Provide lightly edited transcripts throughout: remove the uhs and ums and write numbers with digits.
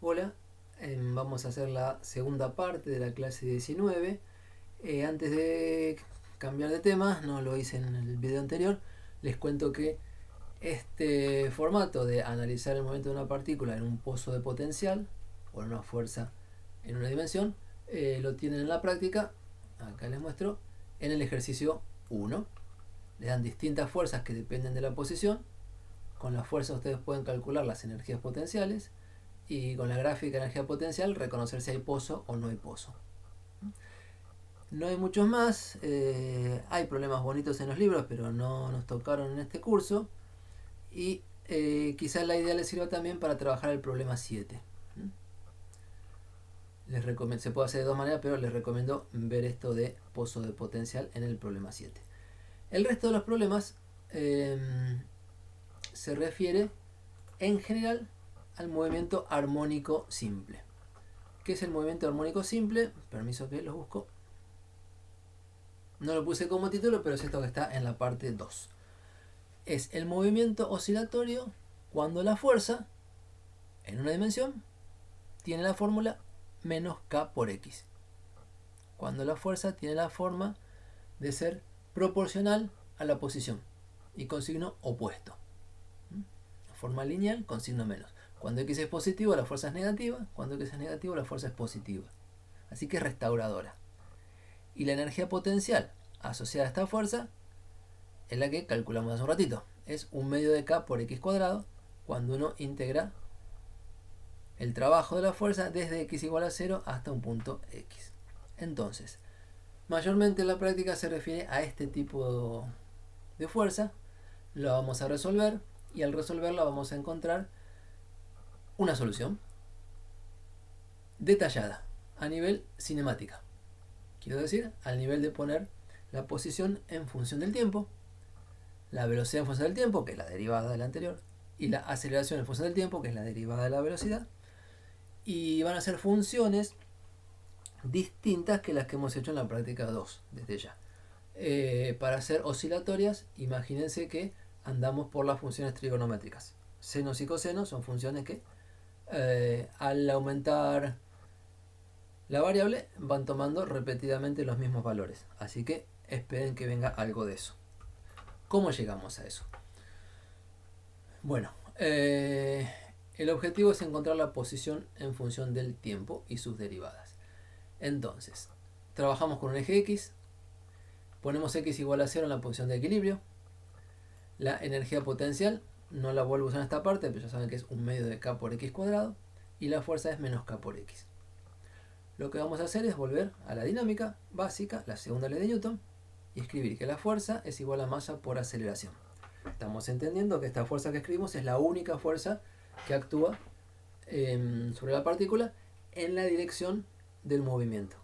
Hola, vamos a hacer la segunda parte de la clase 19. Antes de cambiar de tema, no lo hice en el video anterior, les cuento que este formato de analizar el movimiento de una partícula en un pozo de potencial o en una fuerza en una dimensión, lo tienen en la práctica, acá les muestro, en el ejercicio 1. Les dan distintas fuerzas que dependen de la posición. Con la fuerza ustedes pueden calcular las energías potenciales y con la gráfica de energía potencial reconocer si hay pozo o no hay pozo. No hay muchos más, hay problemas bonitos en los libros, pero no nos tocaron en este curso, y quizás la idea les sirva también para trabajar el problema 7. Se puede hacer de dos maneras, pero les recomiendo ver esto de pozo de potencial en el problema 7. El resto de los problemas se refiere en general al movimiento armónico simple. ¿Qué es el movimiento armónico simple? Permiso que lo busco. No lo puse como título, pero es esto que está en la parte 2. Es el movimiento oscilatorio cuando la fuerza en una dimensión tiene la fórmula menos K por X. Cuando la fuerza tiene la forma de ser proporcional a la posición y con signo opuesto. Forma lineal con signo menos. Cuando X es positivo, la fuerza es negativa. Cuando X es negativo, la fuerza es positiva. Así que es restauradora. Y la energía potencial asociada a esta fuerza es la que calculamos hace un ratito. Es 1/2 de K por X cuadrado cuando uno integra el trabajo de la fuerza desde X igual a 0 hasta un punto X. Entonces, mayormente en la práctica se refiere a este tipo de fuerza. Lo vamos a resolver y al resolverla vamos a encontrar una solución detallada a nivel cinemática. Quiero decir, al nivel de poner la posición en función del tiempo, la velocidad en función del tiempo, que es la derivada de la anterior, y la aceleración en función del tiempo, que es la derivada de la velocidad. Y van a ser funciones distintas que las que hemos hecho en la práctica 2, desde ya. Para ser oscilatorias, imagínense que andamos por las funciones trigonométricas. Senos y cosenos son funciones que al aumentar la variable van tomando repetidamente los mismos valores. Así que esperen que venga algo de eso. ¿Cómo llegamos a eso? Bueno, el objetivo es encontrar la posición en función del tiempo y sus derivadas. Entonces, trabajamos con un eje X, ponemos X igual a 0 en la posición de equilibrio. La energía potencial no la vuelvo a usar en esta parte, pero ya saben que es 1/2 de K por X cuadrado, y la fuerza es menos K por X. Lo que vamos a hacer es volver a la dinámica básica, la segunda ley de Newton, y escribir que la fuerza es igual a masa por aceleración. Estamos entendiendo que esta fuerza que escribimos es la única fuerza que actúa sobre la partícula en la dirección del movimiento.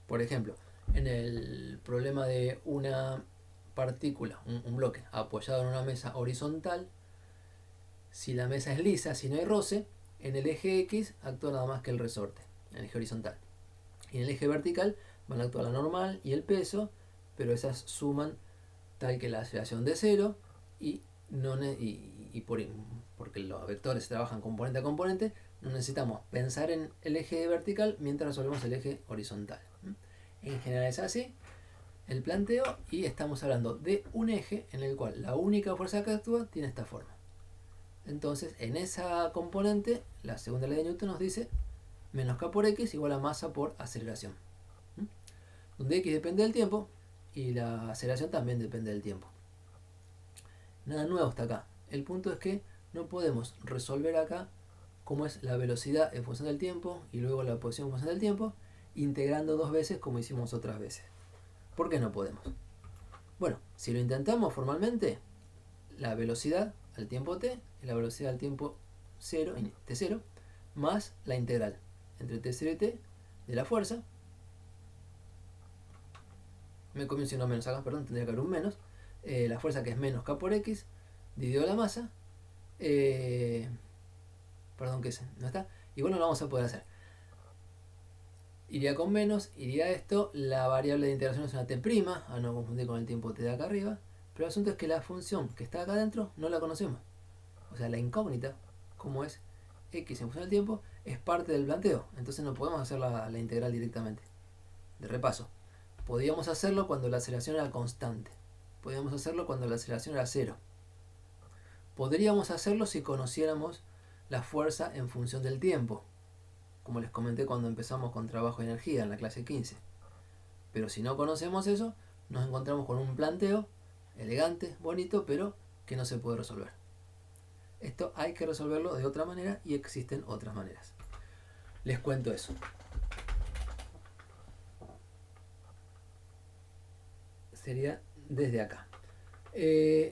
Por ejemplo, en el problema de una partícula, un bloque apoyado en una mesa horizontal, si la mesa es lisa, si no hay roce, en el eje X actúa nada más que el resorte, en el eje horizontal. Y en el eje vertical van a actuar la normal y el peso, pero esas suman tal que la aceleración de 0 porque los vectores trabajan componente a componente, no necesitamos pensar en el eje vertical mientras resolvemos el eje horizontal. En general es así el planteo, y estamos hablando de un eje en el cual la única fuerza que actúa tiene esta forma. Entonces, en esa componente, la segunda ley de Newton nos dice menos K por X igual a masa por aceleración. Donde X depende del tiempo y la aceleración también depende del tiempo. Nada nuevo hasta acá. El punto es que no podemos resolver acá cómo es la velocidad en función del tiempo y luego la posición en función del tiempo, integrando dos veces como hicimos otras veces. ¿Por qué no podemos? Bueno, si lo intentamos formalmente, la velocidad al tiempo t es la velocidad al tiempo 0, t0, más la integral entre t0 y t de la fuerza. Me comí un signo menos acá, perdón, tendría que haber un menos. La fuerza, que es menos K por X, dividido la masa. Perdón, que no está. Y bueno, lo vamos a poder hacer. Iría con menos, iría esto. La variable de integración es una t', a no confundir con el tiempo t de acá arriba. Pero el asunto es que la función que está acá adentro no la conocemos. O sea, la incógnita, ¿cómo es x en función del tiempo es parte del planteo. Entonces no podemos hacer la integral directamente. De repaso, podíamos hacerlo cuando la aceleración era constante. Podíamos hacerlo cuando la aceleración era cero. Podríamos hacerlo si conociéramos la fuerza en función del tiempo, como les comenté cuando empezamos con trabajo de energía en la clase 15. Pero si no conocemos eso, nos encontramos con un planteo elegante, bonito, pero que no se puede resolver. Esto hay que resolverlo de otra manera y existen otras maneras. Les cuento eso. Sería desde acá.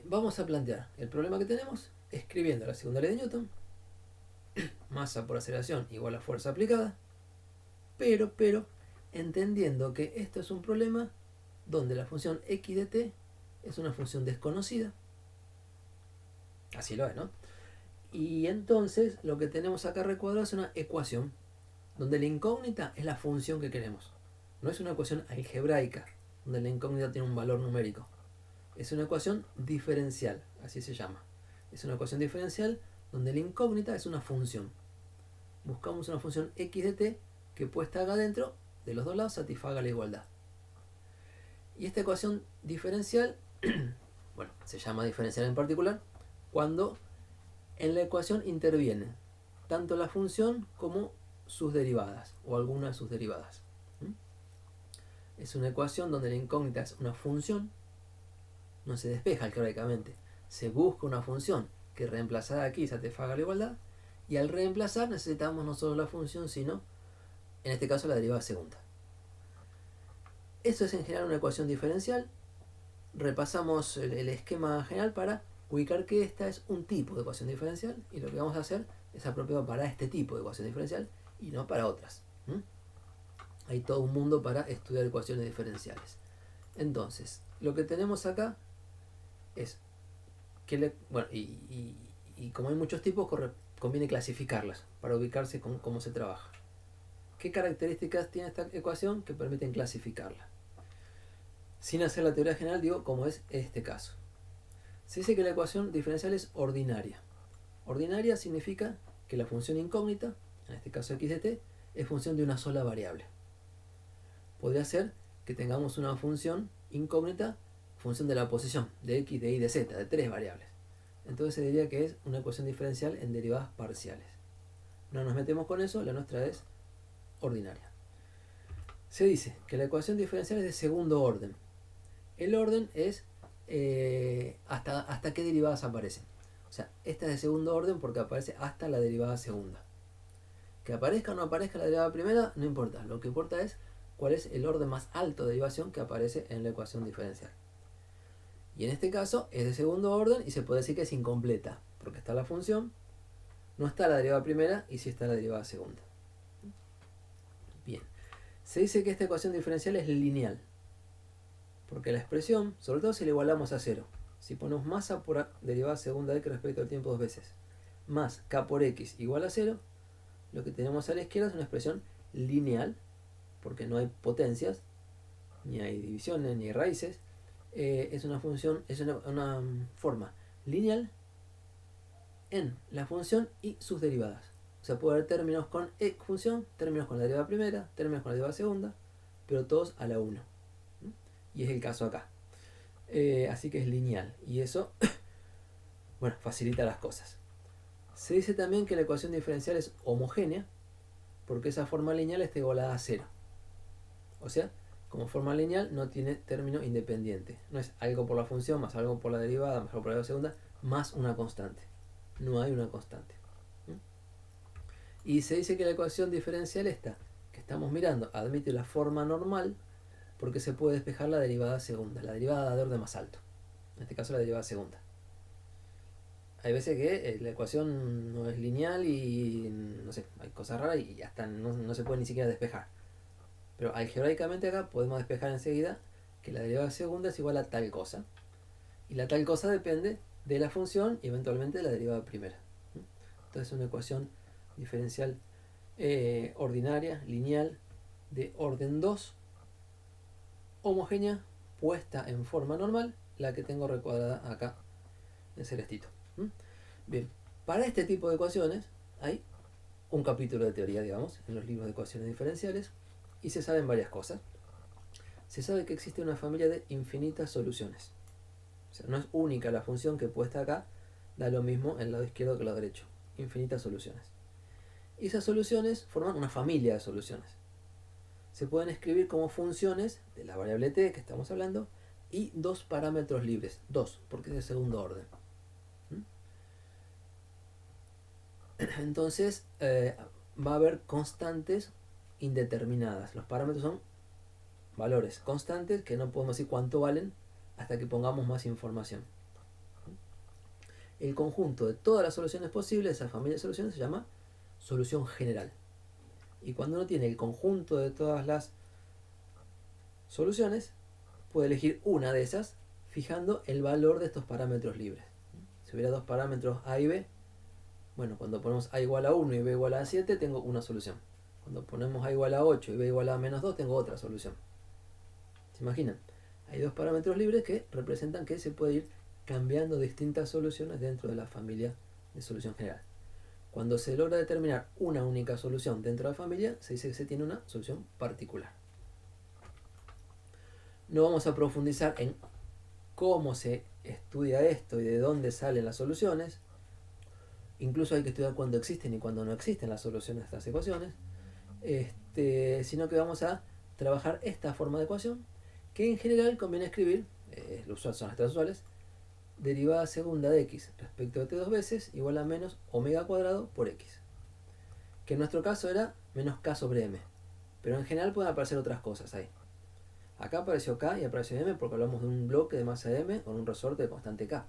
Vamos a plantear el problema que tenemos escribiendo la segunda ley de Newton. Masa por aceleración igual a fuerza aplicada. Pero, entendiendo que esto es un problema donde la función x de t es una función desconocida. Así lo es, ¿no? Y entonces lo que tenemos acá recuadrado es una ecuación donde la incógnita es la función que queremos. No es una ecuación algebraica donde la incógnita tiene un valor numérico. Es una ecuación diferencial, así se llama. Es una ecuación diferencial donde la incógnita es una función. Buscamos una función x de t que puesta acá adentro, de los dos lados, satisfaga la igualdad. Y esta ecuación diferencial, bueno, se llama diferencial en particular, cuando en la ecuación interviene tanto la función como sus derivadas, o alguna de sus derivadas. Es una ecuación donde la incógnita es una función, no se despeja algebraicamente, se busca una función que reemplazada aquí satisfaga la igualdad, y al reemplazar necesitamos no solo la función, sino, en este caso, la derivada segunda. Eso es en general una ecuación diferencial. Repasamos el esquema general para ubicar que esta es un tipo de ecuación diferencial, y lo que vamos a hacer es apropiado para este tipo de ecuación diferencial y no para otras. Hay todo un mundo para estudiar ecuaciones diferenciales. Entonces, lo que tenemos acá es que, y como hay muchos tipos, conviene clasificarlas para ubicarse con cómo se trabaja. ¿Qué características tiene esta ecuación que permiten clasificarla? Sin hacer la teoría general, digo, como es este caso. Se dice que la ecuación diferencial es ordinaria. Ordinaria significa que la función incógnita, en este caso x de t, es función de una sola variable. Podría ser que tengamos una función incógnita, función de la posición, de x, de y, de z, de tres variables. Entonces se diría que es una ecuación diferencial en derivadas parciales. No nos metemos con eso, la nuestra es ordinaria. Se dice que la ecuación diferencial es de segundo orden. El orden es hasta qué derivadas aparecen. O sea, esta es de segundo orden porque aparece hasta la derivada segunda. Que aparezca o no aparezca la derivada primera, no importa. Lo que importa es cuál es el orden más alto de derivación que aparece en la ecuación diferencial. Y en este caso es de segundo orden y se puede decir que es incompleta, porque está la función, no está la derivada primera y sí está la derivada segunda. Bien, se dice que esta ecuación diferencial es lineal, porque la expresión, sobre todo si la igualamos a cero, si ponemos masa por derivada segunda de x respecto al tiempo dos veces, más k por x igual a cero, lo que tenemos a la izquierda es una expresión lineal, porque no hay potencias, ni hay divisiones, ni hay raíces. Es una función, es una forma lineal en la función y sus derivadas. O sea, puede haber términos con función, términos con la derivada primera, términos con la derivada segunda, pero todos a la 1. Y es el caso acá. Así que es lineal. Y eso, bueno, facilita las cosas. Se dice también que la ecuación diferencial es homogénea, porque esa forma lineal está igualada a 0. O sea, como forma lineal no tiene término independiente. No es algo por la función, más algo por la derivada, más algo por la derivada segunda, más una constante. No hay una constante. Y se dice que la ecuación diferencial esta, que estamos mirando, admite la forma normal porque se puede despejar la derivada segunda, la derivada de orden más alto. En este caso la derivada segunda. Hay veces que la ecuación no es lineal y no sé, hay cosas raras y hasta no se puede ni siquiera despejar. Pero algebraicamente acá podemos despejar enseguida que la derivada segunda es igual a tal cosa. Y la tal cosa depende de la función y eventualmente de la derivada primera. Entonces es una ecuación diferencial ordinaria, lineal, de orden 2, homogénea, puesta en forma normal, la que tengo recuadrada acá en celestito. Bien, para este tipo de ecuaciones hay un capítulo de teoría, digamos, en los libros de ecuaciones diferenciales, y se saben varias cosas. Se sabe que existe una familia de infinitas soluciones. O sea, no es única la función que puesta acá, da lo mismo en el lado izquierdo que el lado derecho. Infinitas soluciones. Y esas soluciones forman una familia de soluciones. Se pueden escribir como funciones de la variable t que estamos hablando y dos parámetros libres. Dos, porque es de segundo orden. Entonces va a haber constantes indeterminadas. Los parámetros son valores constantes que no podemos decir cuánto valen hasta que pongamos más información. El conjunto de todas las soluciones posibles, esa familia de soluciones, se llama solución general. Y cuando uno tiene el conjunto de todas las soluciones, puede elegir una de esas fijando el valor de estos parámetros libres. Si hubiera dos parámetros a y b, bueno, cuando ponemos a igual a 1 y b igual a 7, tengo una solución. Cuando ponemos a igual a 8 y b igual a menos 2, tengo otra solución. ¿Se imaginan? Hay dos parámetros libres que representan que se puede ir cambiando distintas soluciones dentro de la familia de solución general. Cuando se logra determinar una única solución dentro de la familia, se dice que se tiene una solución particular. No vamos a profundizar en cómo se estudia esto y de dónde salen las soluciones. Incluso hay que estudiar cuándo existen y cuándo no existen las soluciones a estas ecuaciones. Sino que vamos a trabajar esta forma de ecuación, que en general conviene escribir, son las tres usuales, derivada segunda de x respecto de t dos veces igual a menos omega cuadrado por x. Que en nuestro caso era menos k sobre m. Pero en general pueden aparecer otras cosas ahí. Acá apareció k y apareció m porque hablamos de un bloque de masa m con un resorte de constante k.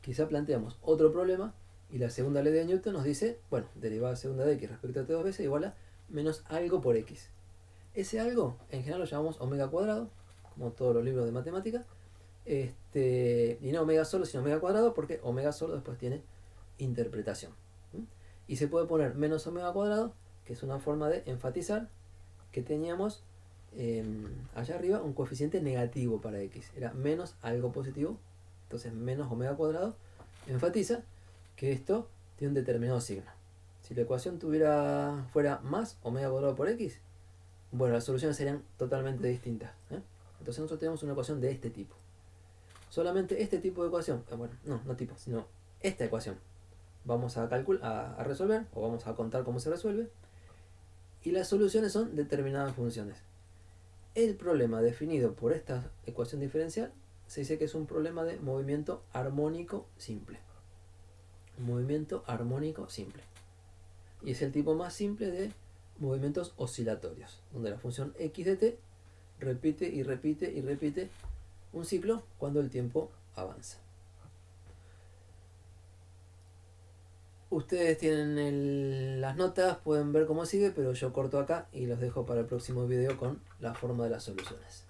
Quizá planteamos otro problema y la segunda ley de Newton nos dice, bueno, derivada segunda de x respecto de t dos veces igual a menos algo por x. Ese algo en general lo llamamos omega cuadrado, como todos los libros de matemática. Y no omega solo, sino omega cuadrado, porque omega solo después tiene interpretación. Y se puede poner menos omega cuadrado, que es una forma de enfatizar que teníamos allá arriba un coeficiente negativo para x. Era menos algo positivo, entonces menos omega cuadrado enfatiza que esto tiene un determinado signo. Si la ecuación fuera más omega cuadrado por x, bueno, las soluciones serían totalmente distintas. Entonces nosotros tenemos una ecuación de este tipo. Solamente este tipo de ecuación, no tipo, sino esta ecuación, vamos a resolver, o vamos a contar cómo se resuelve, y las soluciones son determinadas funciones. El problema definido por esta ecuación diferencial se dice que es un problema de movimiento armónico simple. Movimiento armónico simple. Y es el tipo más simple de movimientos oscilatorios, donde la función x de t repite y repite y repite un ciclo cuando el tiempo avanza. Ustedes tienen las notas, pueden ver cómo sigue, pero yo corto acá y los dejo para el próximo video con la forma de las soluciones.